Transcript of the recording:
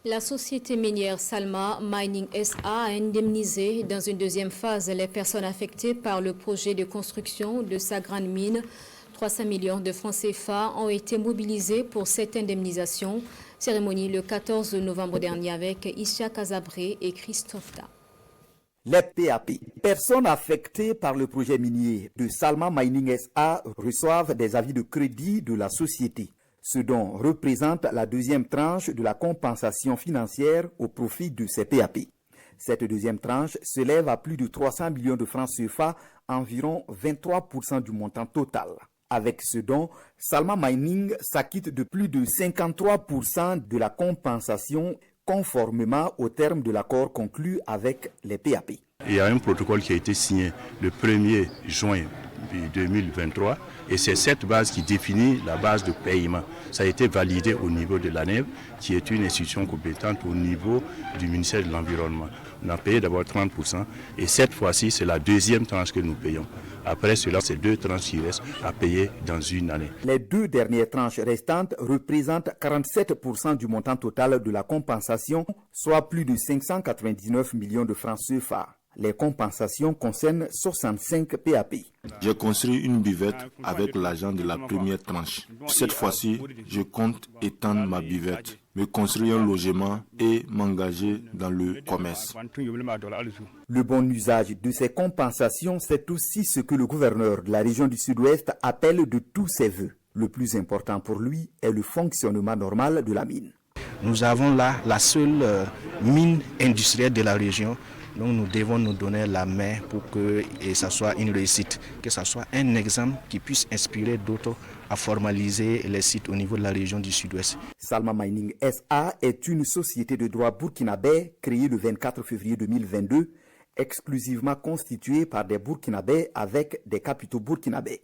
La société minière Salma Mining SA a indemnisé dans une deuxième phase les personnes affectées par le projet de construction de sa grande mine. 300 millions de francs CFA ont été mobilisés pour cette indemnisation. Cérémonie le 14 novembre dernier avec Isha Kazabré et Christophe Da. Les PAP, personnes affectées par le projet minier de Salma Mining SA, reçoivent des avis de crédit de la société. Ce don représente la deuxième tranche de la compensation financière au profit de ces PAP. Cette deuxième tranche s'élève à plus de 300 millions de francs CFA, environ 23% du montant total. Avec ce don, Salma Mining s'acquitte de plus de 53% de la compensation conformément aux termes de l'accord conclu avec les PAP. Il y a un protocole qui a été signé le 1er juin 2023 et c'est cette base qui définit la base de paiement. Ça a été validé au niveau de l'ANEV, qui est une institution compétente au niveau du ministère de l'Environnement. On a payé d'abord 30% et cette fois-ci, c'est la deuxième tranche que nous payons. Après cela, c'est deux tranches qui restent à payer dans une année. Les deux dernières tranches restantes représentent 47% du montant total de la compensation, soit plus de 599 millions de francs CFA. Les compensations concernent 65 PAP. J'ai construit une buvette avec l'argent de la première tranche. Cette fois-ci, je compte étendre ma buvette, me construire un logement et m'engager dans le commerce. Le bon usage de ces compensations, c'est aussi ce que le gouverneur de la région du Sud-Ouest appelle de tous ses voeux. Le plus important pour lui est le fonctionnement normal de la mine. Nous avons là la seule mine industrielle de la région. Donc nous devons nous donner la main pour que ça soit une réussite, que ça soit un exemple qui puisse inspirer d'autres à formaliser les sites au niveau de la région du Sud-Ouest. Salma Mining SA est une société de droit burkinabé créée le 24 février 2022, exclusivement constituée par des Burkinabés avec des capitaux burkinabés.